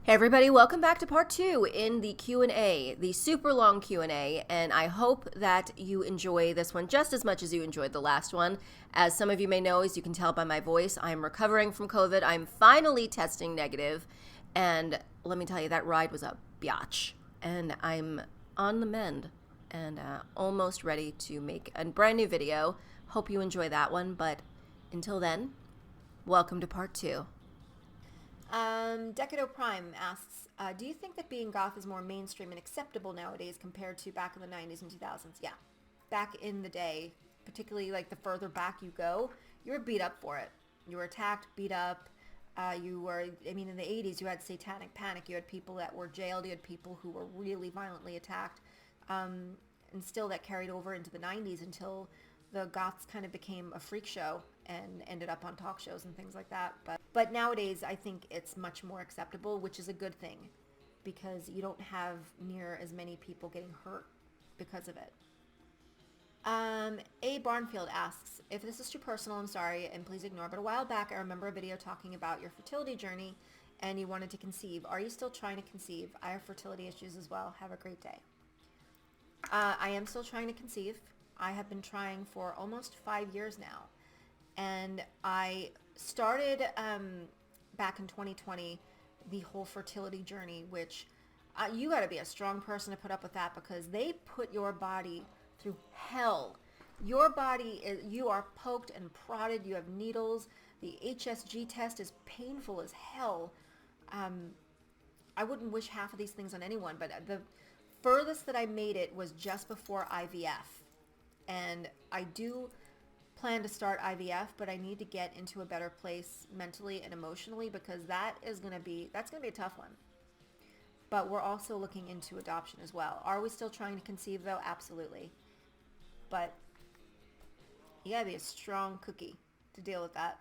Hey everybody, welcome back to part 2 in the Q&A, the super long Q&A, and I hope that you enjoy this one just as much as you enjoyed the last one. As some of you may know, as you can tell by my voice, I'm recovering from COVID. I'm finally testing negative, and let me tell you, that ride was a biatch, and I'm on the mend and almost ready to make a brand new video. Hope you enjoy that one, but until then, welcome to part 2. Decado Prime asks, do you think that being goth is more mainstream and acceptable nowadays compared to back in the 90s and 2000s? Yeah. Back in the day, particularly like the further back you go, you were beat up for it. You were attacked, beat up. In the 80s, you had satanic panic. You had people that were jailed. You had people who were really violently attacked. And still that carried over into the 90s until the goths kind of became a freak show and ended up on talk shows and things like that. But nowadays, I think it's much more acceptable, which is a good thing because you don't have near as many people getting hurt because of it. A. Barnfield asks, if this is too personal, I'm sorry, and please ignore, but a while back I remember a video talking about your fertility journey and you wanted to conceive. Are you still trying to conceive? I have fertility issues as well. Have a great day. I am still trying to conceive. I have been trying for almost 5 years now. And I started back in 2020 the whole fertility journey, which you got to be a strong person to put up with that because they put your body through hell. Your body you are poked and prodded. You have needles. The HSG test is painful as hell. I wouldn't wish half of these things on anyone, but the furthest that I made it was just before IVF. And I do plan to start IVF, but I need to get into a better place mentally and emotionally because that's going to be a tough one. But we're also looking into adoption as well. Are we still trying to conceive though? Absolutely. But you gotta be a strong cookie to deal with that.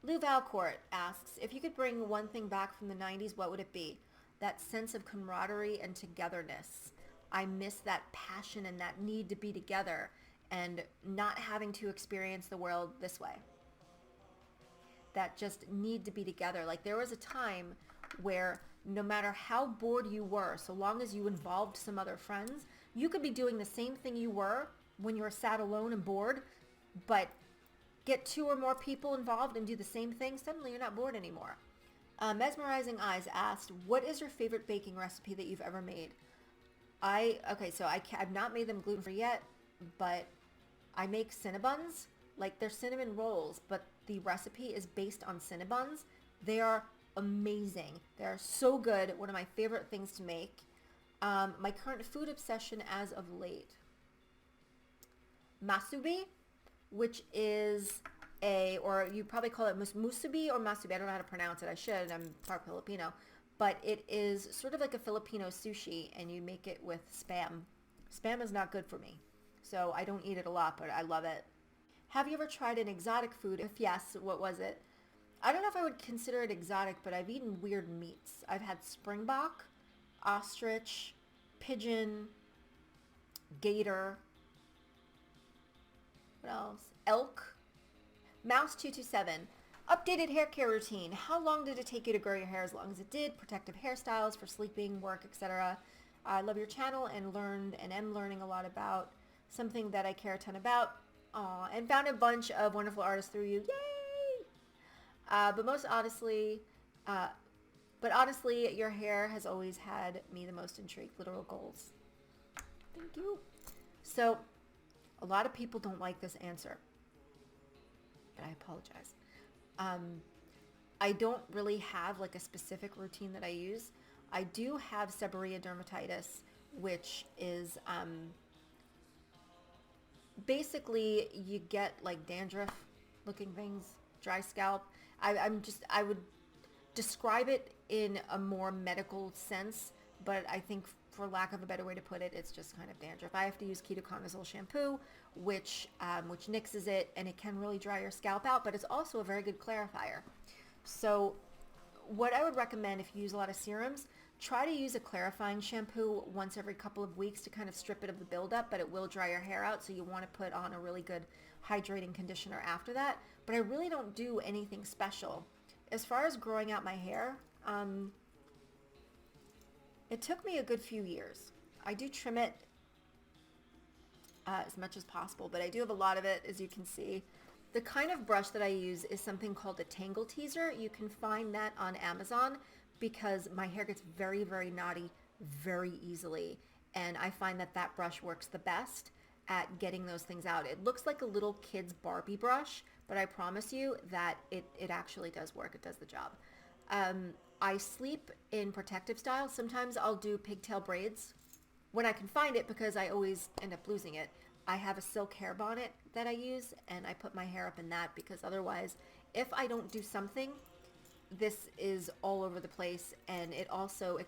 Lou Valcourt asks, if you could bring one thing back from the 90s, what would it be? That sense of camaraderie and togetherness. I miss that passion and that need to be together and not having to experience the world this way. That just need to be together. Like there was a time where no matter how bored you were, so long as you involved some other friends, you could be doing the same thing you were when you were sat alone and bored, but get 2 or more people involved and do the same thing, suddenly you're not bored anymore. Mesmerizing Eyes asked, what is your favorite baking recipe that you've ever made? I've not made them gluten-free yet, but I make Cinnabons. Like they're cinnamon rolls, but the recipe is based on Cinnabons. They are amazing. They are so good. One of my favorite things to make. My current food obsession as of late. Masubi, which is or you probably call it musubi or masubi. I don't know how to pronounce it. I should. I'm part Filipino. But it is sort of like a Filipino sushi, and you make it with Spam. Spam is not good for me, so I don't eat it a lot, but I love it. Have you ever tried an exotic food? If yes, what was it? I don't know if I would consider it exotic, but I've eaten weird meats. I've had springbok, ostrich, pigeon, gator, what else? Elk, Mouse227. Updated hair care routine. How long did it take you to grow your hair as long as it did? Protective hairstyles for sleeping, work, etc. I love your channel and am learning a lot about something that I care a ton about. And found a bunch of wonderful artists through you. Yay! But honestly, your hair has always had me the most intrigued. Literal goals. Thank you. So, a lot of people don't like this answer, but I apologize. I don't really have like a specific routine that I use. I do have seborrhea dermatitis, which is basically you get like dandruff looking things, dry scalp. I would describe it in a more medical sense, but I think for lack of a better way to put it, it's just kind of dandruff. I have to use ketoconazole shampoo, which nixes it, and it can really dry your scalp out, but it's also a very good clarifier. So what I would recommend if you use a lot of serums, try to use a clarifying shampoo once every couple of weeks to kind of strip it of the buildup, but it will dry your hair out, so you want to put on a really good hydrating conditioner after that. But I really don't do anything special. As far as growing out my hair, It took me a good few years. I do trim it as much as possible, but I do have a lot of it, as you can see. The kind of brush that I use is something called a Tangle Teaser. You can find that on Amazon because my hair gets very, very knotty very easily. And I find that that brush works the best at getting those things out. It looks like a little kid's Barbie brush, but I promise you that it actually does work. It does the job. I sleep in protective style. Sometimes I'll do pigtail braids when I can find it because I always end up losing it. I have a silk hair bonnet that I use and I put my hair up in that because otherwise, if I don't do something, this is all over the place, and it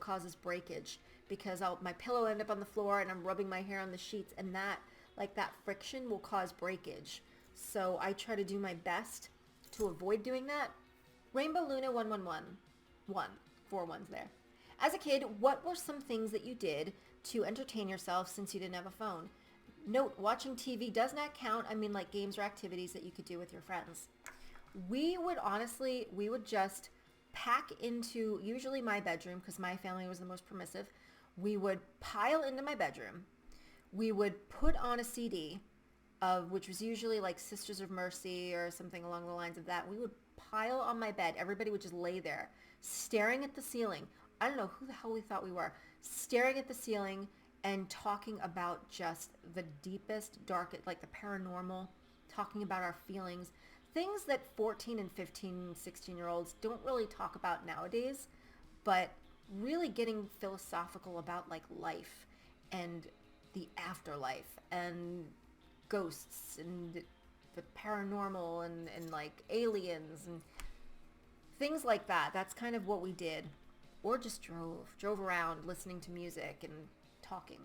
causes breakage because my pillow end up on the floor and I'm rubbing my hair on the sheets, and that friction will cause breakage. So I try to do my best to avoid doing that. Rainbow Luna 111. 4 ones there. As a kid, what were some things that you did to entertain yourself since you didn't have a phone? Note, watching TV does not count. I mean, like games or activities that you could do with your friends. We would just pack into usually my bedroom because my family was the most permissive. We would pile into my bedroom. We would put on a CD which was usually like Sisters of Mercy or something along the lines of that. We would pile on my bed. Everybody would just lay there staring at the ceiling. I don't know who the hell we thought we were, staring at the ceiling and talking about just the deepest, darkest, like the paranormal, talking about our feelings, things that 14 and 15, 16-year-olds don't really talk about nowadays, but really getting philosophical about like life and the afterlife and ghosts and the paranormal and like aliens and things like that. That's kind of what we did. Or just drove around listening to music and talking.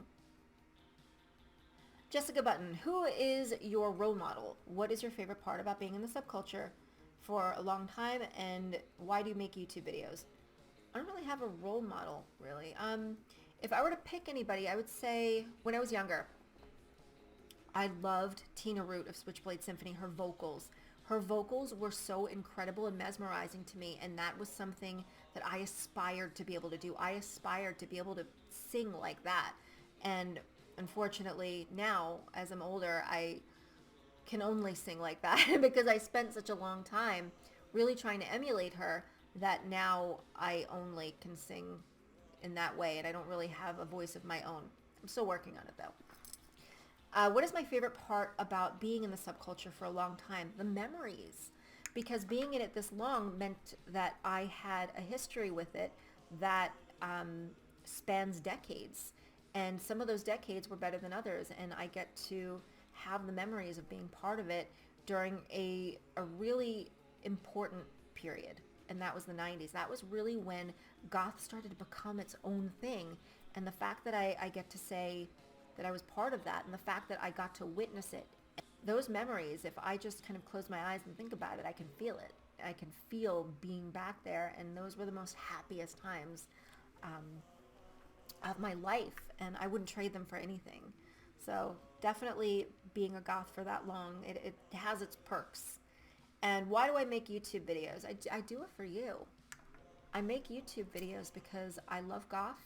Jessica Button, who is your role model? What is your favorite part about being in the subculture for a long time, and why do you make YouTube videos? I don't really have a role model, really. If I were to pick anybody, I would say when I was younger, I loved Tina Root of Switchblade Symphony, her vocals. Her vocals were so incredible and mesmerizing to me, and that was something that I aspired to be able to do. I aspired to be able to sing like that. And unfortunately, now, as I'm older, I can only sing like that because I spent such a long time really trying to emulate her that now I only can sing in that way, and I don't really have a voice of my own. I'm still working on it, though. What is my favorite part about being in the subculture for a long time? The memories. Because being in it this long meant that I had a history with it that spans decades. And some of those decades were better than others. And I get to have the memories of being part of it during a really important period. And that was the 90s. That was really when goth started to become its own thing. And the fact that I get to say that I was part of that, and the fact that I got to witness it, those memories, if I just kind of close my eyes and think about it, I can feel it. I can feel being back there, and those were the most happiest times of my life, and I wouldn't trade them for anything. So definitely being a goth for that long, it has its perks. And why do I make YouTube videos? I do it for you. I make YouTube videos because I love goth,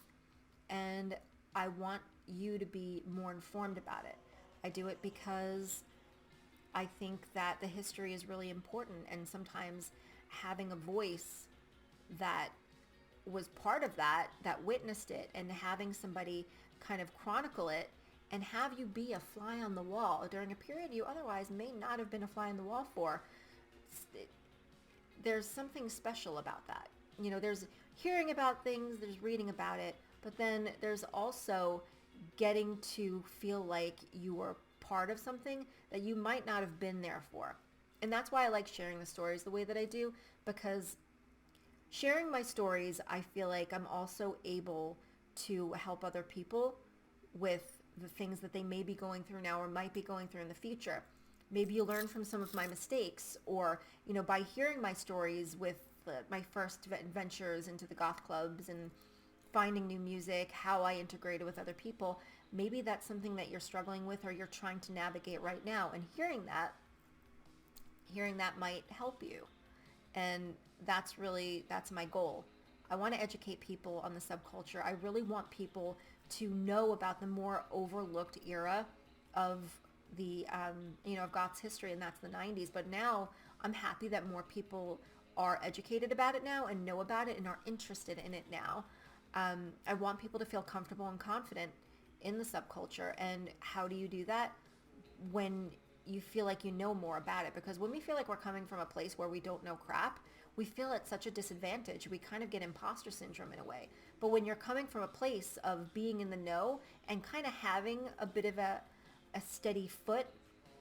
and I want you to be more informed about it. I do it because I think that the history is really important, and sometimes having a voice that was part of that witnessed it, and having somebody kind of chronicle it and have you be a fly on the wall during a period you otherwise may not have been a fly on the wall for. There's something special about that. You know, there's hearing about things, there's reading about it, but then there's also getting to feel like you were part of something that you might not have been there for. And that's why I like sharing the stories the way that I do, because sharing my stories, I feel like I'm also able to help other people with the things that they may be going through now or might be going through in the future. Maybe you learn from some of my mistakes, or, you know, by hearing my stories with my first ventures into the goth clubs and finding new music, how I integrated with other people, maybe that's something that you're struggling with or you're trying to navigate right now. And hearing that might help you. And that's my goal. I want to educate people on the subculture. I really want people to know about the more overlooked era of the, of goth's history, and that's the 90s. But now I'm happy that more people are educated about it now and know about it and are interested in it now. I want people to feel comfortable and confident in the subculture. And how do you do that? When you feel like you know more about it. Because when we feel like we're coming from a place where we don't know crap, we feel at such a disadvantage. We kind of get imposter syndrome in a way. But when you're coming from a place of being in the know and kind of having a bit of a steady foot,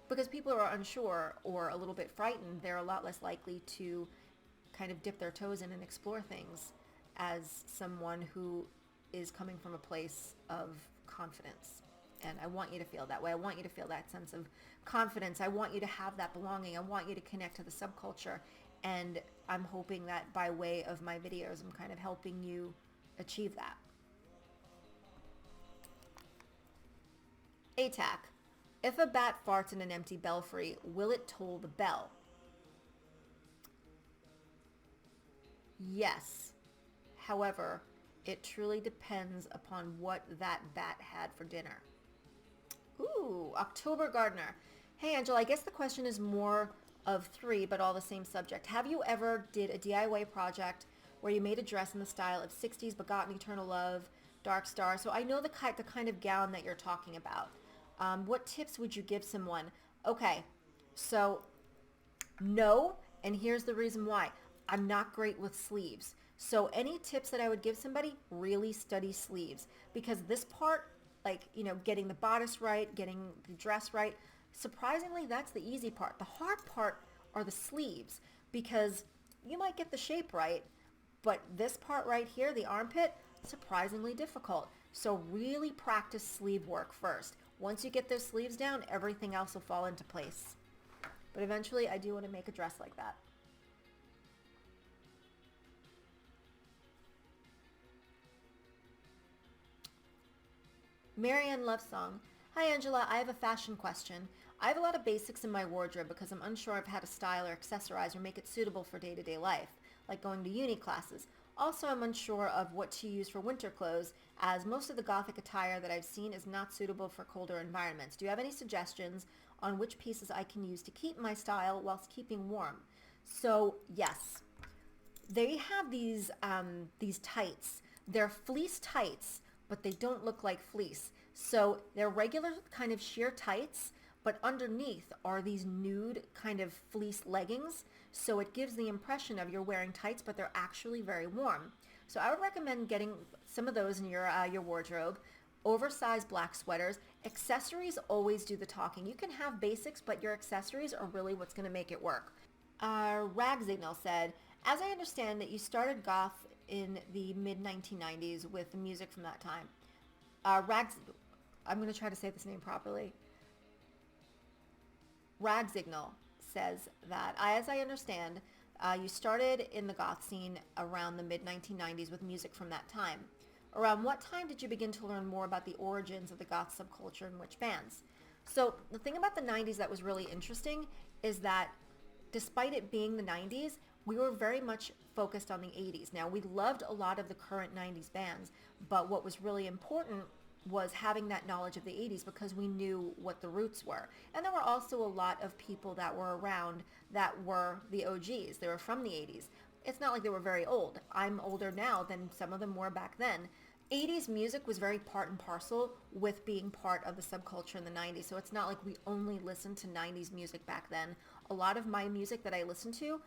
because people who are unsure or a little bit frightened, they're a lot less likely to kind of dip their toes in and explore things as someone who is coming from a place of confidence. And I want you to feel that way. I want you to feel that sense of confidence. I want you to have that belonging. I want you to connect to the subculture. And I'm hoping that by way of my videos, I'm kind of helping you achieve that. ATAC. If a bat farts in an empty belfry, will it toll the bell? Yes. However, it truly depends upon what that bat had for dinner. Ooh, October Gardener. Hey, Angela, I guess the question is more of three, but all the same subject. Have you ever did a DIY project where you made a dress in the style of 60s but got an eternal love, dark star? So I know the kind of gown that you're talking about. What tips would you give someone? Okay, so no, and here's the reason why. I'm not great with sleeves. So any tips that I would give somebody, really study sleeves, because this part, like, getting the bodice right, getting the dress right, surprisingly, that's the easy part. The hard part are the sleeves, because you might get the shape right, but this part right here, the armpit, surprisingly difficult. So really practice sleeve work first. Once you get those sleeves down, everything else will fall into place. But eventually, I do want to make a dress like that. Marianne Lovesong. Hi Angela, I have a fashion question. I have a lot of basics in my wardrobe because I'm unsure of how to style or accessorize or make it suitable for day-to-day life, like going to uni classes. Also, I'm unsure of what to use for winter clothes, as most of the gothic attire that I've seen is not suitable for colder environments. Do you have any suggestions on which pieces I can use to keep my style whilst keeping warm? So yes, they have these tights. They're fleece tights, but they don't look like fleece. So they're regular kind of sheer tights, but underneath are these nude kind of fleece leggings. So it gives the impression of you're wearing tights, but they're actually very warm. So I would recommend getting some of those in your wardrobe. Oversized black sweaters. Accessories always do the talking. You can have basics, but your accessories are really what's going to make it work. Ragsignal said, as I understand that you started goth in the mid-1990s with the music from that time. I'm going to try to say this name properly. Ragsignal says that, as I understand, you started in the goth scene around the mid-1990s with music from that time. Around what time did you begin to learn more about the origins of the goth subculture and which bands? So the thing about the 90s that was really interesting is that despite it being the 90s, we were very much focused on the 80s. Now, we loved a lot of the current 90s bands, but what was really important was having that knowledge of the 80s because we knew what the roots were. And there were also a lot of people that were around that were the OGs. They were from the 80s. It's not like they were very old. I'm older now than some of them were back then. 80s music was very part and parcel with being part of the subculture in the 90s. So it's not like we only listened to 90s music back then. A lot of my music that I listened to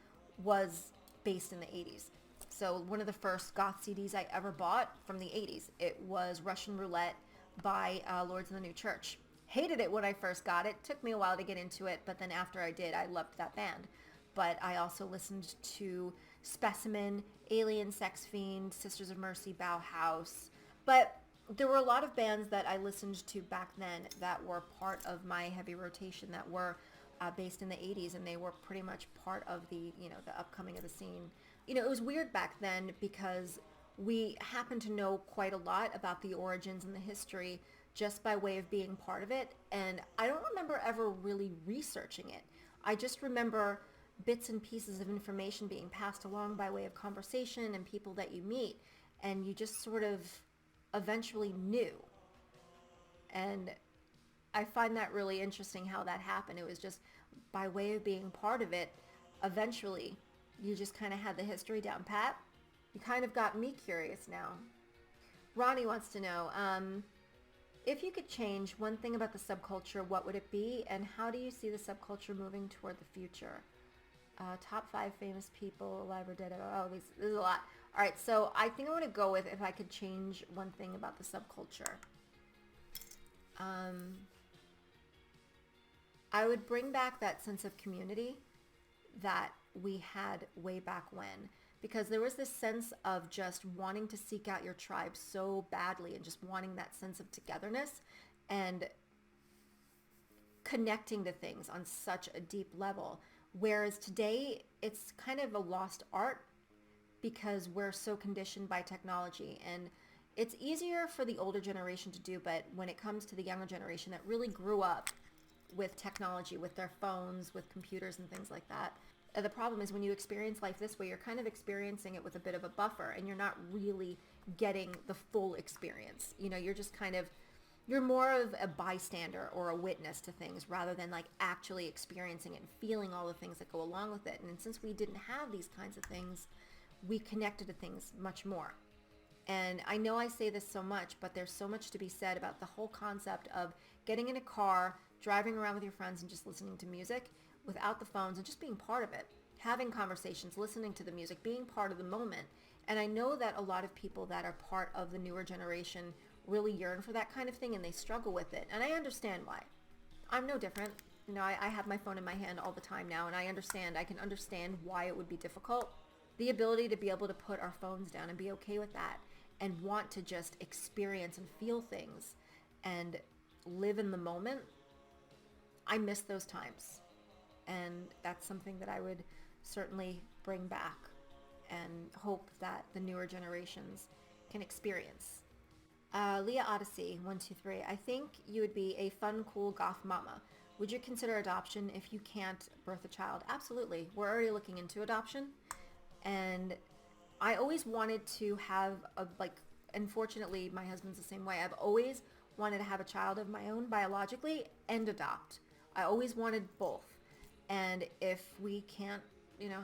was based in the 80s. So one of the first goth CDs I ever bought from the 80s, it was Russian Roulette by Lords of the New Church. Hated it when I first got it. Took me a while to get into it, but then after I did, I loved that band. But I also listened to Specimen, Alien, Sex Fiend, Sisters of Mercy, Bauhaus. But there were a lot of bands that I listened to back then that were part of my heavy rotation that were based in the 80s, and they were pretty much part of the upcoming of the scene. It was weird back then because we happened to know quite a lot about the origins and the history just by way of being part of it, and I don't remember ever really researching it. I just remember bits and pieces of information being passed along by way of conversation and people that you meet, and you just sort of eventually knew. And I find that really interesting how that happened. It was just by way of being part of it, eventually you just kind of had the history down pat. You kind of got me curious now. Ronnie wants to know, if you could change one thing about the subculture, what would it be? And how do you see the subculture moving toward the future? Top 5 famous people, alive or dead. Oh, this is a lot. All right, so I think I want to go with if I could change one thing about the subculture. I would bring back that sense of community that we had way back when, because there was this sense of just wanting to seek out your tribe so badly and just wanting that sense of togetherness and connecting to things on such a deep level. Whereas today it's kind of a lost art because we're so conditioned by technology, and it's easier for the older generation to do, but when it comes to the younger generation that really grew up with technology, with their phones, with computers and things like that, the problem is when you experience life this way, you're kind of experiencing it with a bit of a buffer, and you're not really getting the full experience. You know, you're just kind of, you're more of a bystander or a witness to things rather than like actually experiencing it and feeling all the things that go along with it. And since we didn't have these kinds of things, we connected to things much more. And I know I say this so much, but there's so much to be said about the whole concept of getting in a car, driving around with your friends and just listening to music without the phones and just being part of it, having conversations, listening to the music, being part of the moment. And I know that a lot of people that are part of the newer generation really yearn for that kind of thing, and they struggle with it. And I understand why. I'm no different. You know, I have my phone in my hand all the time now, and I can understand why it would be difficult. The ability to be able to put our phones down and be okay with that and want to just experience and feel things and live in the moment, I miss those times. And that's something that I would certainly bring back and hope that the newer generations can experience. Leah Odyssey 123. I think you would be a fun, cool goth mama. Would you consider adoption if you can't birth a child? Absolutely. We're already looking into adoption. And I always wanted to have unfortunately, my husband's the same way. I've always wanted to have a child of my own biologically and adopt. I always wanted both. And if we can't,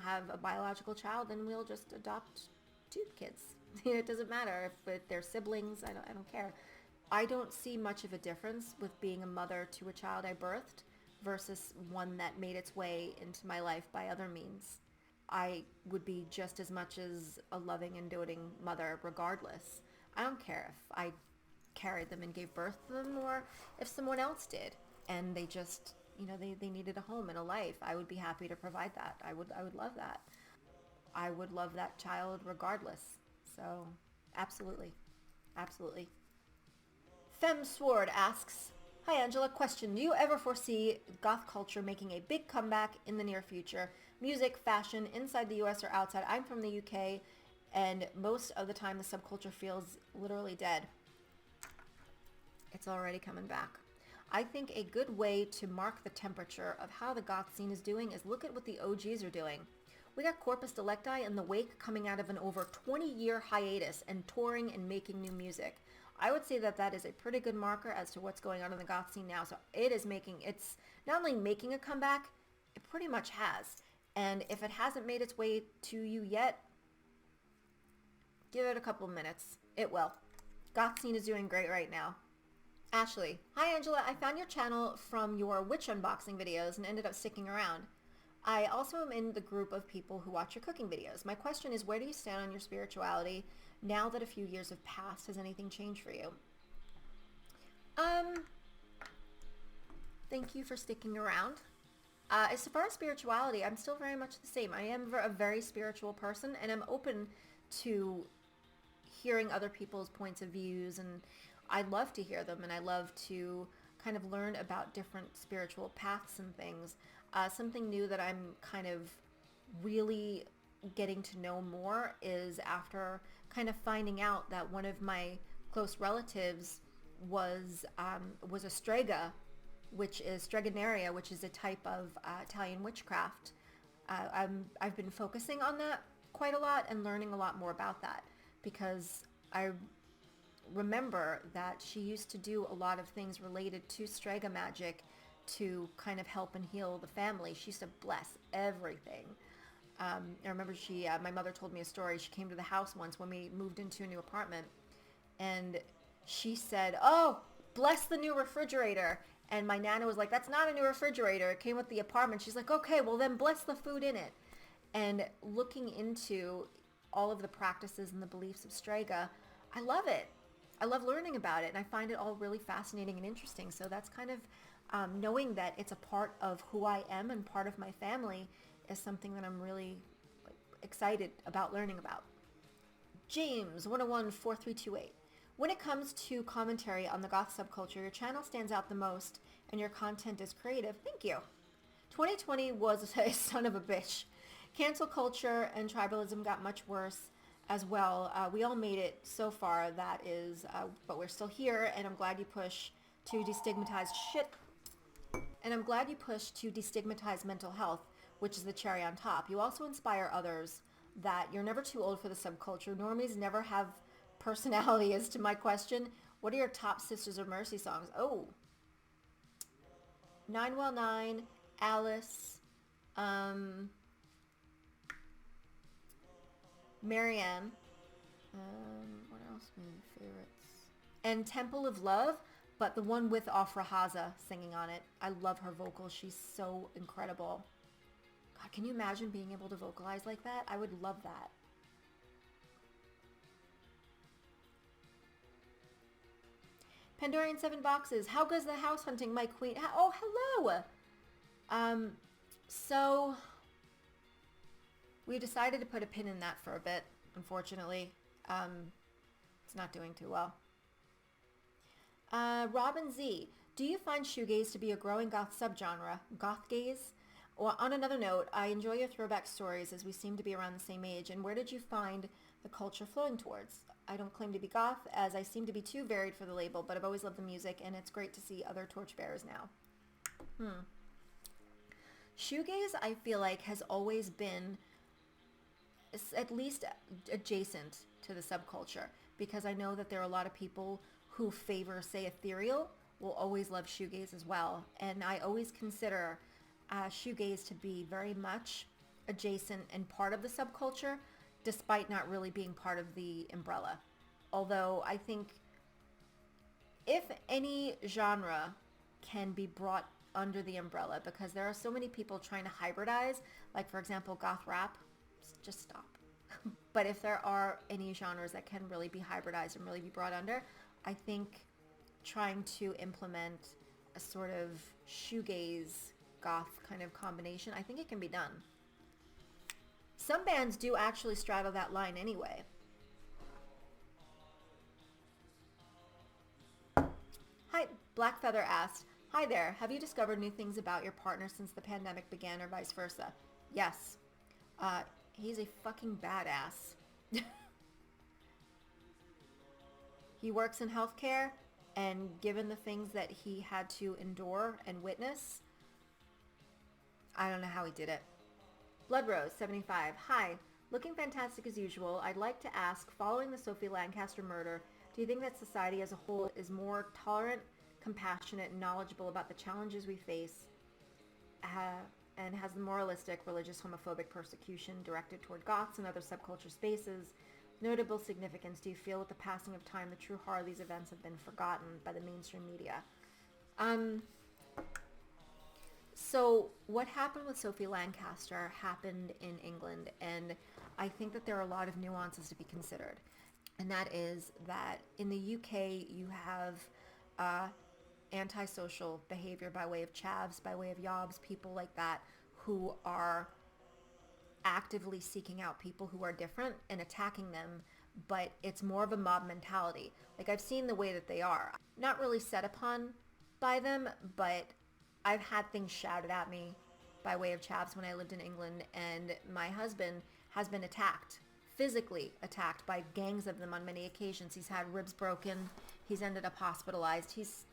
have a biological child, then we'll just adopt 2 kids. It doesn't matter if they're siblings. I don't care. I don't see much of a difference with being a mother to a child I birthed versus one that made its way into my life by other means. I would be just as much as a loving and doting mother regardless. I don't care if I carried them and gave birth to them or if someone else did and they just, they needed a home and a life. I would be happy to provide that. I would love that. I would love that child regardless. So absolutely. Absolutely. Fem Sword asks, hi Angela, question. Do you ever foresee goth culture making a big comeback in the near future? Music, fashion, inside the US or outside? I'm from the UK, and most of the time the subculture feels literally dead. It's already coming back. I think a good way to mark the temperature of how the goth scene is doing is look at what the OGs are doing. We got Corpus Delicti and The Wake coming out of an over 20-year hiatus and touring and making new music. I would say that is a pretty good marker as to what's going on in the goth scene now. So it's not only making a comeback, it pretty much has. And if it hasn't made its way to you yet, give it a couple of minutes. It will. Goth scene is doing great right now. Ashley, hi Angela, I found your channel from your witch unboxing videos and ended up sticking around. I also am in the group of people who watch your cooking videos. My question is, where do you stand on your spirituality now that a few years have passed? Has anything changed for you? Thank you for sticking around. As far as spirituality, I'm still very much the same. I am a very spiritual person, and I'm open to hearing other people's points of views, and I love to hear them, and I love to kind of learn about different spiritual paths and things. Something new that I'm kind of really getting to know more is after kind of finding out that one of my close relatives was a strega, which is stregoneria, which is a type of Italian witchcraft. I've been focusing on that quite a lot and learning a lot more about that, because I remember that she used to do a lot of things related to Strega magic to kind of help and heal the family. She used to bless everything. I remember my mother told me a story. She came to the house once when we moved into a new apartment, and she said, "Oh, bless the new refrigerator." And my Nana was like, "That's not a new refrigerator. It came with the apartment." She's like, "Okay, well then bless the food in it." And looking into all of the practices and the beliefs of Strega, I love it. I love learning about it, and I find it all really fascinating and interesting. So that's kind of knowing that it's a part of who I am and part of my family is something that I'm really excited about learning about. James 1014328. When it comes to commentary on the goth subculture, your channel stands out the most and your content is creative. Thank you. 2020 was a son of a bitch. Cancel culture and tribalism got much worse as well. We all made it so far, that is, but we're still here, and I'm glad you push to destigmatize shit. And I'm glad you push to destigmatize mental health, which is the cherry on top. You also inspire others that you're never too old for the subculture. Normies never have personality. As to my question, what are your top Sisters of Mercy songs? Oh, 9well9, Alice, Marianne, what else are my favorites? And Temple of Love, but the one with Afra Haza singing on it. I love her vocals. She's so incredible. God, can you imagine being able to vocalize like that? I would love that. Pandorian 7 boxes. How goes the house hunting, my queen? Oh, hello. So we decided to put a pin in that for a bit, unfortunately. It's not doing too well. Robin Z. Do you find shoegaze to be a growing goth subgenre? Goth gaze? Or on another note, I enjoy your throwback stories as we seem to be around the same age. And where did you find the culture flowing towards? I don't claim to be goth, as I seem to be too varied for the label, but I've always loved the music, and it's great to see other torchbearers now. Shoegaze, I feel like, has always been at least adjacent to the subculture, because I know that there are a lot of people who favor, say, ethereal, will always love shoegaze as well. And I always consider shoegaze to be very much adjacent and part of the subculture, despite not really being part of the umbrella. Although I think if any genre can be brought under the umbrella, because there are so many people trying to hybridize, like for example, goth rap, just stop. But if there are any genres that can really be hybridized and really be brought under, I think trying to implement a sort of shoegaze goth kind of combination, I think it can be done. Some bands do actually straddle that line anyway. Hi, Blackfeather asked, hi there, have you discovered new things about your partner since the pandemic began or vice versa? Yes. He's a fucking badass. He works in healthcare, and given the things that he had to endure and witness, I don't know how he did it. Blood Rose 75. Hi, looking fantastic as usual. I'd like to ask, following the Sophie Lancaster murder, do you think that society as a whole is more tolerant, compassionate, and knowledgeable about the challenges we face, and has the moralistic, religious, homophobic persecution directed toward goths and other subculture spaces notable significance? Do you feel with the passing of time the true horror of these events have been forgotten by the mainstream media? So what happened with Sophie Lancaster happened in England, and I think that there are a lot of nuances to be considered. And that is that in the UK you have antisocial behavior by way of chavs, by way of yobs, people like that who are actively seeking out people who are different and attacking them, but it's more of a mob mentality. Like, I've seen the way that they are. Not really set upon by them, but I've had things shouted at me by way of chavs when I lived in England, and my husband has been attacked, physically attacked by gangs of them on many occasions. He's had ribs broken. He's ended up hospitalized. He's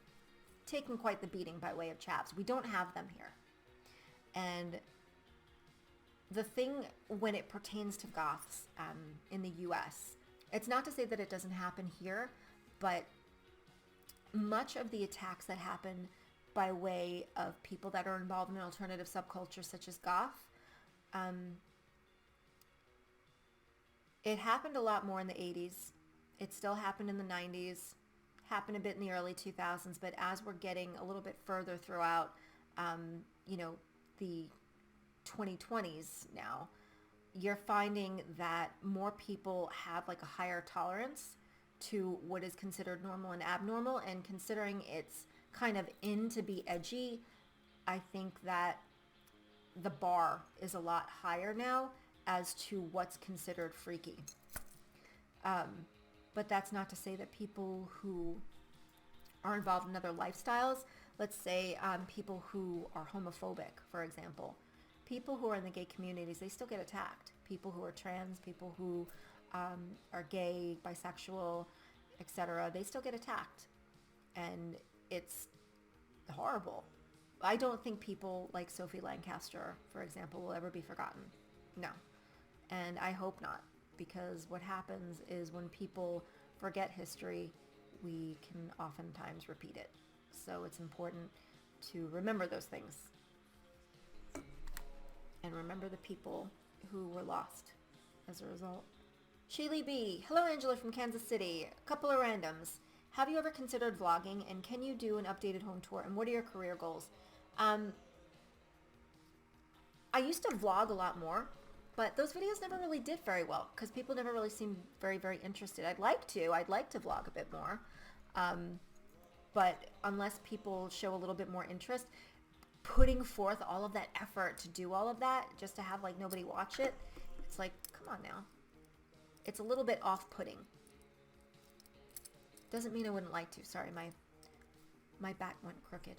taken quite the beating by way of chavs. We don't have them here. And the thing when it pertains to goths in the US, it's not to say that it doesn't happen here, but much of the attacks that happen by way of people that are involved in an alternative subculture such as goth, it happened a lot more in the 80s. It still happened in the 90s, happened a bit in the early 2000s, but as we're getting a little bit further throughout, the 2020s now, you're finding that more people have like a higher tolerance to what is considered normal and abnormal, and considering it's kind of in to be edgy, I think that the bar is a lot higher now as to what's considered freaky. But that's not to say that people who are involved in other lifestyles, let's say people who are homophobic, for example, people who are in the gay communities, they still get attacked. People who are trans, people who are gay, bisexual, etc., they still get attacked. And it's horrible. I don't think people like Sophie Lancaster, for example, will ever be forgotten. No. And I hope not, because what happens is when people forget history, we can oftentimes repeat it. So it's important to remember those things and remember the people who were lost as a result. Sheely B. Hello, Angela from Kansas City. A couple of randoms. Have you ever considered vlogging, and can you do an updated home tour, and what are your career goals? I used to vlog a lot more, but those videos never really did very well because people never really seemed very, very interested. I'd like to vlog a bit more. But unless people show a little bit more interest, putting forth all of that effort to do all of that just to have like nobody watch it, it's like, come on now. It's a little bit off-putting. Doesn't mean I wouldn't like to. Sorry, my back went crooked.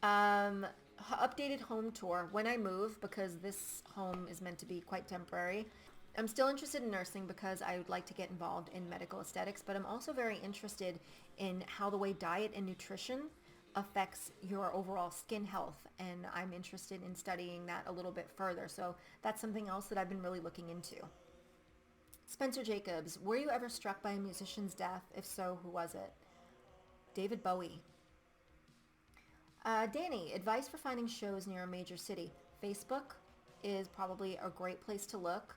Updated home tour when I move, because this home is meant to be quite temporary. I'm still interested in nursing because I would like to get involved in medical aesthetics, but I'm also very interested in how the way diet and nutrition affects your overall skin health, and I'm interested in studying that a little bit further. So that's something else that I've been really looking into. Spencer Jacobs, were you ever struck by a musician's death? If so, who was it? David Bowie. Danny, advice for finding shows near a major city. Facebook is probably a great place to look.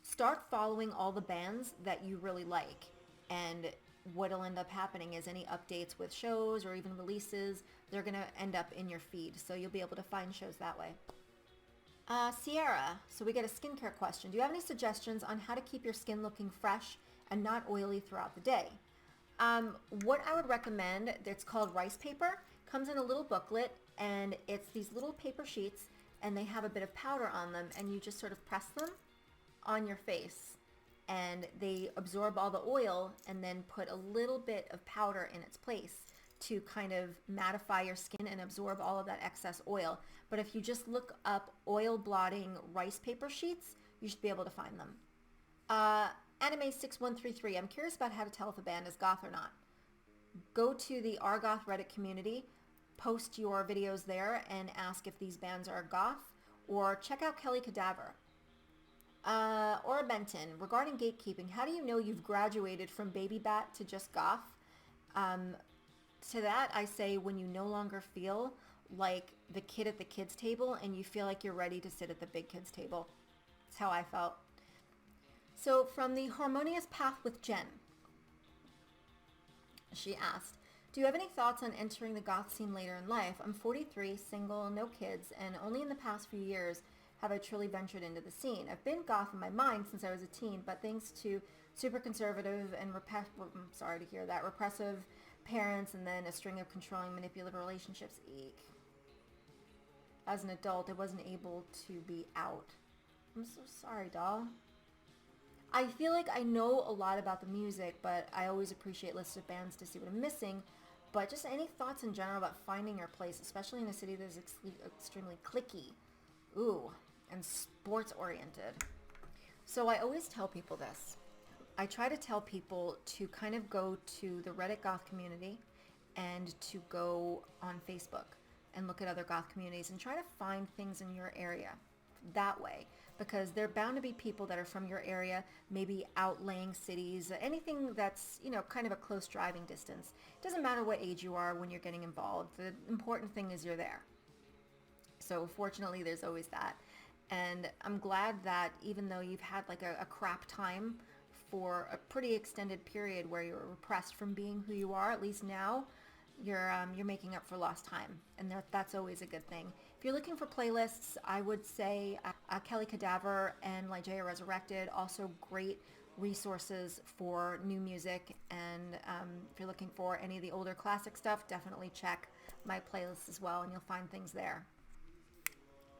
Start following all the bands that you really like, and what'll end up happening is any updates with shows or even releases, they're going to end up in your feed, so you'll be able to find shows that way. Sierra, so we get a skincare question. Do you have any suggestions on how to keep your skin looking fresh and not oily throughout the day? What I would recommend, it's called rice paper, comes in a little booklet, and it's these little paper sheets, and they have a bit of powder on them, and you just sort of press them on your face, and they absorb all the oil and then put a little bit of powder in its place to kind of mattify your skin and absorb all of that excess oil. But if you just look up oil blotting rice paper sheets, you should be able to find them. Anime6133, I'm curious about how to tell if a band is goth or not. Go to the rgoth Reddit community, post your videos there, and ask if these bands are goth, or check out Kelly Cadaver. Aura Benton, regarding gatekeeping, how do you know you've graduated from baby bat to just goth? To that, I say when you no longer feel like the kid at the kids' table and you feel like you're ready to sit at the big kids' table. That's how I felt. So from the Harmonious Path with Jen, she asked, do you have any thoughts on entering the goth scene later in life? I'm 43, single, no kids, and only in the past few years have I truly ventured into the scene. I've been goth in my mind since I was a teen, but thanks to super conservative and I'm sorry to hear that, repressive parents, and then a string of controlling, manipulative relationships. Eek. As an adult, I wasn't able to be out. I'm so sorry, doll. I feel like I know a lot about the music, but I always appreciate lists of bands to see what I'm missing. But just any thoughts in general about finding your place, especially in a city that is extremely cliquey, and sports oriented. So I always tell people this. I try to tell people to kind of go to the Reddit goth community and to go on Facebook and look at other goth communities and try to find things in your area that way, because there are bound to be people that are from your area, maybe outlying cities, anything that's, kind of a close driving distance. It doesn't matter what age you are when you're getting involved. The important thing is you're there. So fortunately, there's always that. And I'm glad that even though you've had like a crap time for a pretty extended period where you were repressed from being who you are, at least now you're making up for lost time, and that's always a good thing. If you're looking for playlists, I would say Kelly Cadaver and Ligea Resurrected, also great resources for new music. And if you're looking for any of the older classic stuff, definitely check my playlists as well, and you'll find things there.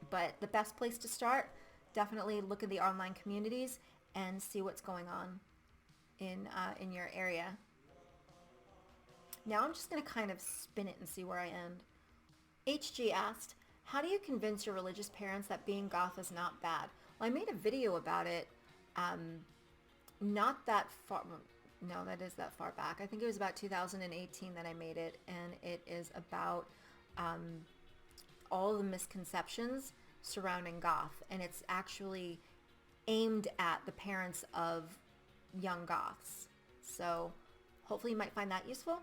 But the best place to start, definitely look at the online communities and see what's going on in your area. Now I'm just going to kind of spin it and see where I end. HG asked, how do you convince your religious parents that being goth is not bad? Well, I made a video about it not that far, no, that is that far back. I think it was about 2018 that I made it, and it is about all the misconceptions surrounding goth, and it's actually aimed at the parents of young goths. So hopefully you might find that useful.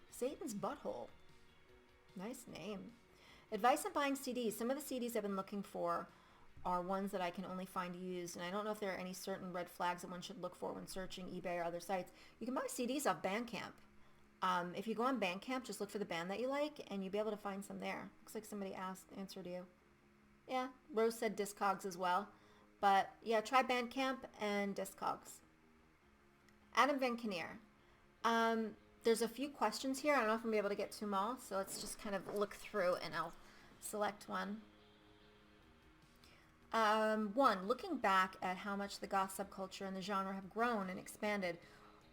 Satan's Butthole. Nice name. Advice on buying CDs. Some of the CDs I've been looking for are ones that I can only find used, and I don't know if there are any certain red flags that one should look for when searching eBay or other sites. You can buy CDs off Bandcamp. If you go on Bandcamp, just look for the band that you like, and you'll be able to find some there. Looks like somebody answered you. Yeah, Rose said Discogs as well. But yeah, try Bandcamp and Discogs. Adam Van Kinnear. There's a few questions here. I don't know if I'm going to be able to get to them all, so let's just kind of look through and I'll select one. One, looking back at how much the goth subculture and the genre have grown and expanded,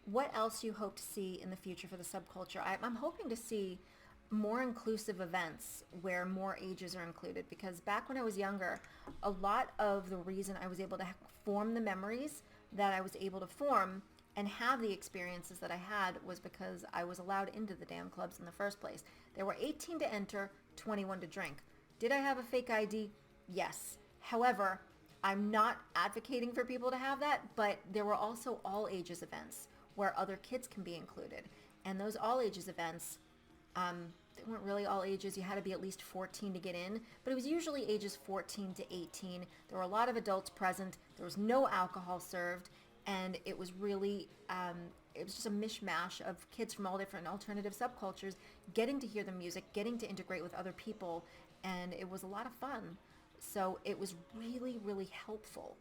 what else you hope to see in the future for the subculture? I'm hoping to see more inclusive events where more ages are included, because back when I was younger, a lot of the reason I was able to form the memories that I was able to form and have the experiences that I had was because I was allowed into the damn clubs in the first place. There were 18 to enter, 21 to drink. Did I have a fake ID? Yes. However, I'm not advocating for people to have that, but there were also all ages events where other kids can be included. And those all ages events, they weren't really all ages. You had to be at least 14 to get in, but it was usually ages 14 to 18. There were a lot of adults present. There was no alcohol served. And it was really, it was just a mishmash of kids from all different alternative subcultures getting to hear the music, getting to integrate with other people, and it was a lot of fun. So it was really, really helpful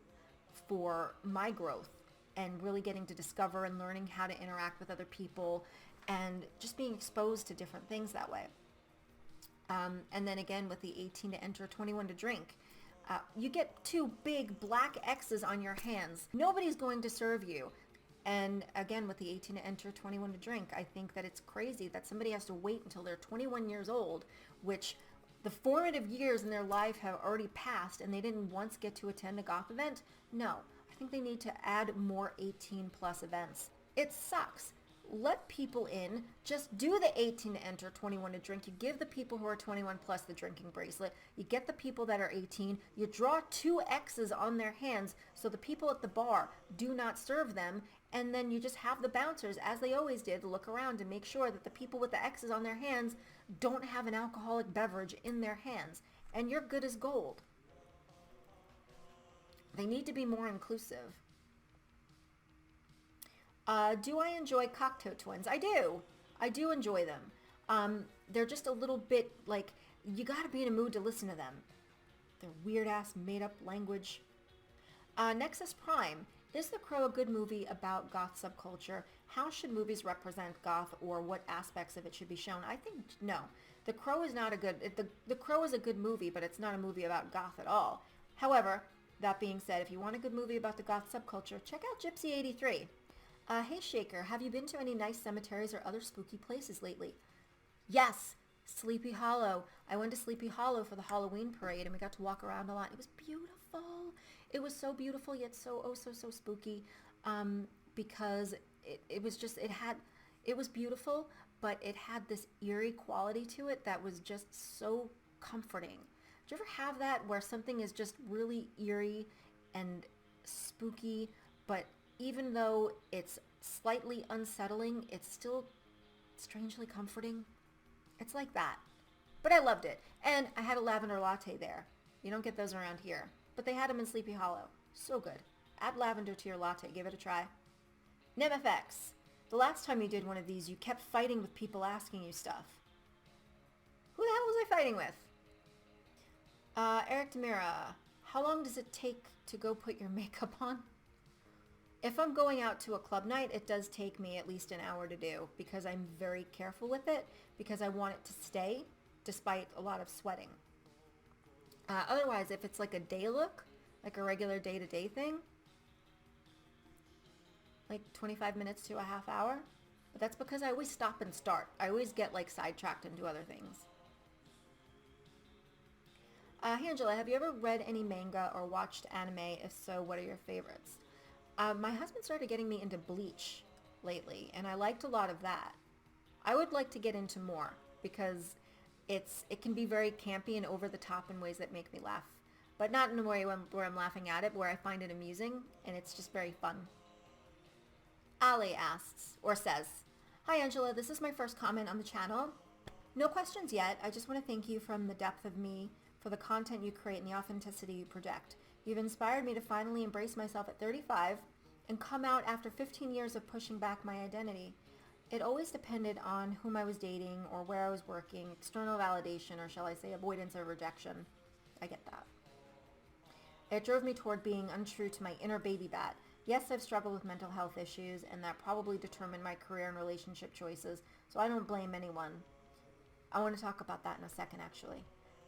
for my growth and really getting to discover and learning how to interact with other people and just being exposed to different things that way. And then again with the 18 to enter, 21 to drink. You get two big black X's on your hands. Nobody's going to serve you. And again, with the 18 to enter, 21 to drink, I think that it's crazy that somebody has to wait until they're 21 years old, which the formative years in their life have already passed, and they didn't once get to attend a goth event. No, I think they need to add more 18 plus events. It sucks. Let people in, just do the 18 to enter, 21 to drink. You give the people who are 21 plus the drinking bracelet. You get the people that are 18. You draw two X's on their hands so the people at the bar do not serve them. And then you just have the bouncers, as they always did, look around and make sure that the people with the X's on their hands don't have an alcoholic beverage in their hands. And you're good as gold. They need to be more inclusive. Do I enjoy Cocteau Twins? I do. I do enjoy them. They're just a little bit like, you gotta be in a mood to listen to them. Their weird ass made up language. Nexus Prime. Is The Crow a good movie about goth subculture? How should movies represent goth, or what aspects of it should be shown? I think no. The Crow is not a good, The Crow is a good movie, but it's not a movie about goth at all. However, that being said, if you want a good movie about the goth subculture, check out Gypsy 83. Hey Shaker, have you been to any nice cemeteries or other spooky places lately? Yes, Sleepy Hollow. I went to Sleepy Hollow for the Halloween parade, and we got to walk around a lot. It was beautiful. It was so beautiful, yet so spooky, because it was just, it was beautiful, but it had this eerie quality to it that was just so comforting. Do you ever have that where something is just really eerie and spooky, but even though it's slightly unsettling, it's still strangely comforting? It's like that. But I loved it. And I had a lavender latte there. You don't get those around here. But they had them in Sleepy Hollow. So good. Add lavender to your latte. Give it a try. NemFX. The last time you did one of these, you kept fighting with people asking you stuff. Who the hell was I fighting with? Eric Demira. How long does it take to go put your makeup on? If I'm going out to a club night, it does take me at least an hour to do because I'm very careful with it because I want it to stay despite a lot of sweating. Otherwise, if it's like a day look, like a regular day-to-day thing, like 25 minutes to a half hour. But that's because I always stop and start. I always get like sidetracked and do other things. Hey Angela, have you ever read any manga or watched anime? If so, what are your favorites? My husband started getting me into Bleach lately, and I liked a lot of that. I would like to get into more because it can be very campy and over the top in ways that make me laugh, but not in a way where I'm laughing at it, but where I find it amusing, and it's just very fun. Ali asks, or says, Hi Angela, this is my first comment on the channel. No questions yet. I just want to thank you from the depth of me for the content you create and the authenticity you project. You've inspired me to finally embrace myself at 35 and come out after 15 years of pushing back my identity. It always depended on whom I was dating or where I was working, external validation, or shall I say avoidance or rejection. I get that. It drove me toward being untrue to my inner baby bat. Yes, I've struggled with mental health issues, and that probably determined my career and relationship choices, so I don't blame anyone. I want to talk about that in a second, actually.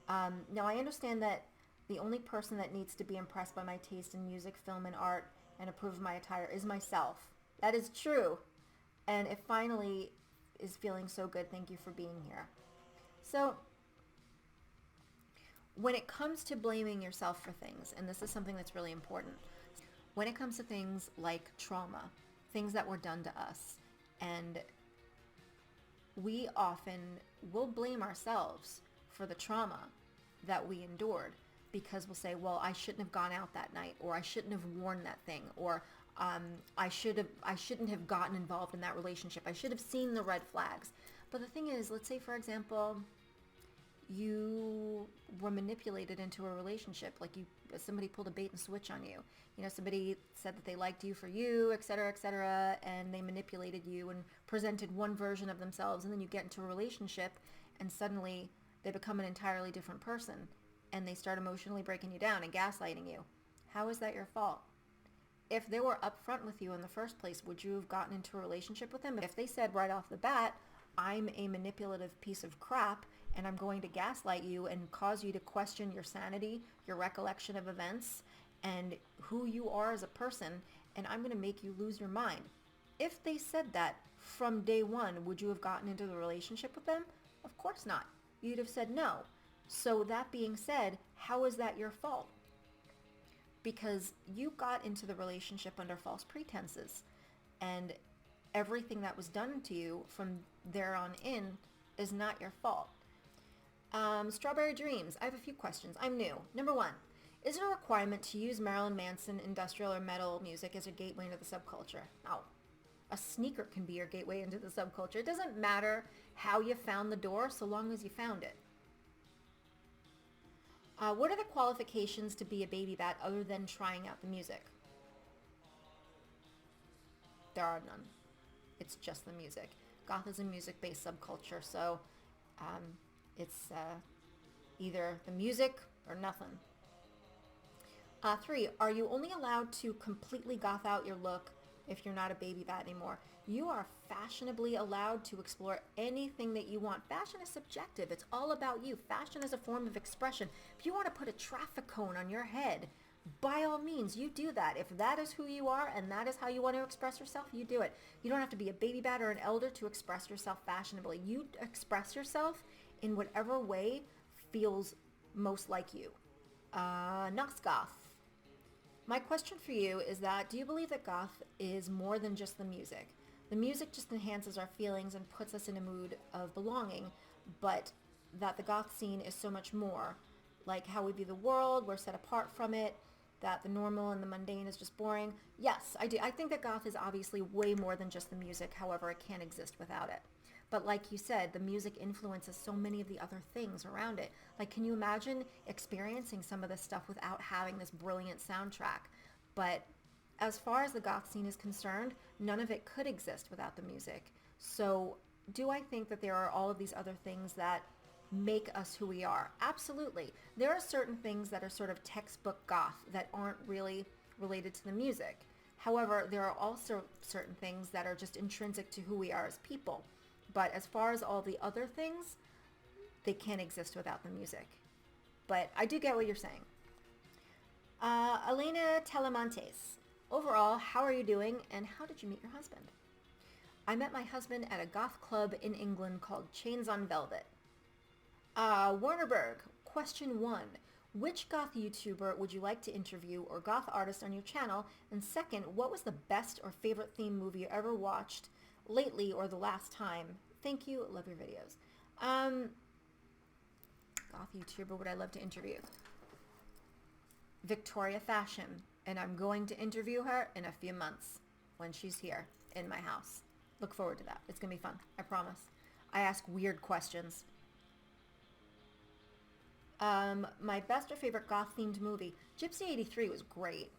Now, I understand that the only person that needs to be impressed by my taste in music, film, and art and approve of my attire is myself. That is true. And it finally is feeling so good. Thank you for being here. So, when it comes to blaming yourself for things, and this is something that's really important, when it comes to things like trauma, things that were done to us, and we often will blame ourselves for the trauma that we endured because we'll say, well, I shouldn't have gone out that night, or I shouldn't have worn that thing, or I shouldn't have gotten involved in that relationship. I should have seen the red flags. But the thing is, let's say, for example, you were manipulated into a relationship, like somebody pulled a bait and switch on you. You know, somebody said that they liked you for you, et cetera, and they manipulated you and presented one version of themselves, and then you get into a relationship and suddenly they become an entirely different person and they start emotionally breaking you down and gaslighting you. How is that your fault? If they were upfront with you in the first place, would you have gotten into a relationship with them? If they said right off the bat, I'm a manipulative piece of crap and I'm going to gaslight you and cause you to question your sanity, your recollection of events, and who you are as a person, and I'm going to make you lose your mind. If they said that from day one, would you have gotten into the relationship with them? Of course not. You'd have said no. So that being said, how is that your fault? Because you got into the relationship under false pretenses, and everything that was done to you from there on in is not your fault. Strawberry Dreams. I have a few questions. I'm new. Number 1, is it a requirement to use Marilyn Manson industrial or metal music as a gateway into the subculture? No. A sneaker can be your gateway into the subculture. It doesn't matter how you found the door so long as you found it. What are the qualifications to be a baby bat other than trying out the music? There are none. It's just the music. Goth is a music-based subculture, so it's either the music or nothing. 3, are you only allowed to completely goth out your look if you're not a baby bat anymore? You are fashionably allowed to explore anything that you want. Fashion is subjective. It's all about you. Fashion is a form of expression. If you want to put a traffic cone on your head, by all means, you do that. If that is who you are and that is how you want to express yourself, you do it. You don't have to be a baby bat or an elder to express yourself fashionably. You express yourself in whatever way feels most like you. Noxgoth. My question for you is that, do you believe that goth is more than just the music? The music just enhances our feelings and puts us in a mood of belonging, but that the goth scene is so much more. Like how we view the world, we're set apart from it, that the normal and the mundane is just boring. Yes, I do. I think that goth is obviously way more than just the music, however, it can't exist without it. But like you said, the music influences so many of the other things around it. Like, can you imagine experiencing some of this stuff without having this brilliant soundtrack? But as far as the goth scene is concerned, none of it could exist without the music. So do I think that there are all of these other things that make us who we are? Absolutely. There are certain things that are sort of textbook goth that aren't really related to the music. However, there are also certain things that are just intrinsic to who we are as people. But as far as all the other things, they can't exist without the music. But I do get what you're saying. Elena Telemontes. Overall, how are you doing and how did you meet your husband? I met my husband at a goth club in England called Chains on Velvet. Warnerberg, question 1. Which goth YouTuber would you like to interview or goth artist on your channel? And second, what was the best or favorite theme movie you ever watched lately or the last time? Thank you. Love your videos. Goth YouTuber would I love to interview? Victoria Fashion. And I'm going to interview her in a few months when she's here in my house. Look forward to that. It's going to be fun. I promise. I ask weird questions. My best or favorite goth themed movie. Gypsy 83 was great.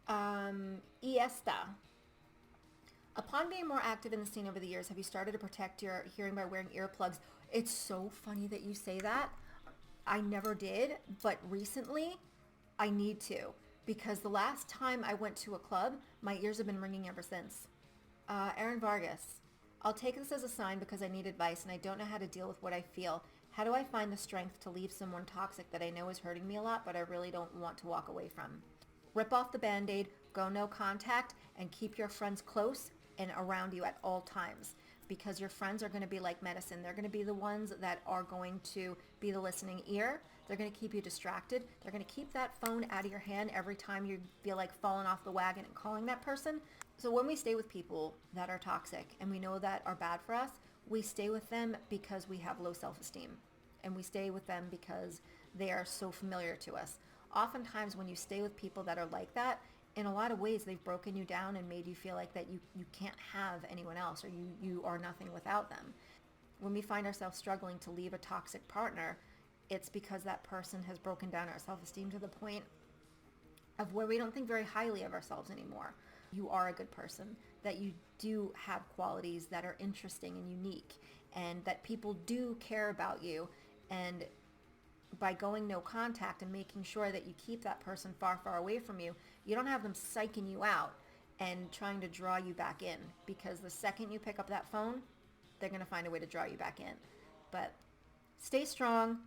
Iesta. Upon being more active in the scene over the years, have you started to protect your hearing by wearing earplugs? It's so funny that you say that. I never did, but recently I need to. Because the last time I went to a club, my ears have been ringing ever since. Aaron Vargas. I'll take this as a sign because I need advice and I don't know how to deal with what I feel. How do I find the strength to leave someone toxic that I know is hurting me a lot, but I really don't want to walk away from? Rip off the Band-Aid, go no contact, and keep your friends close and around you at all times. Because your friends are going to be like medicine. They're going to be the ones that are going to be the listening ear. They're going to keep you distracted. They're going to keep that phone out of your hand every time you feel like falling off the wagon and calling that person. So when we stay with people that are toxic and we know that are bad for us, we stay with them because we have low self-esteem. And we stay with them because they are so familiar to us. Oftentimes when you stay with people that are like that, in a lot of ways they've broken you down and made you feel like that you can't have anyone else or you are nothing without them. When we find ourselves struggling to leave a toxic partner, it's because that person has broken down our self-esteem to the point of where we don't think very highly of ourselves anymore. You are a good person, that you do have qualities that are interesting and unique, and that people do care about you. And by going no contact and making sure that you keep that person far, far away from you, you don't have them psyching you out and trying to draw you back in, because the second you pick up that phone, they're going to find a way to draw you back in. But stay strong,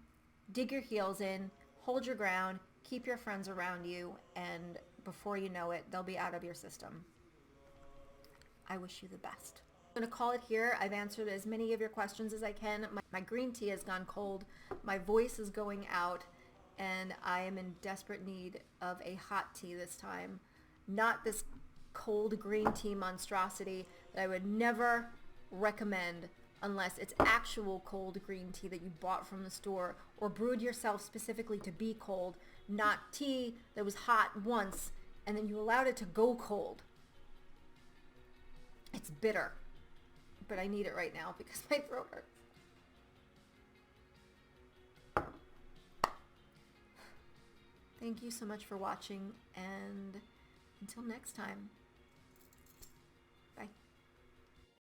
dig your heels in, hold your ground, keep your friends around you, and before you know it, they'll be out of your system. I wish you the best. I'm going to call it here. I've answered as many of your questions as I can. My green tea has gone cold. My voice is going out, and I am in desperate need of a hot tea this time. Not this cold green tea monstrosity that I would never recommend unless it's actual cold green tea that you bought from the store or brewed yourself specifically to be cold, not tea that was hot once and then you allowed it to go cold. It's bitter, but I need it right now because my throat hurts. Thank you so much for watching, and until next time.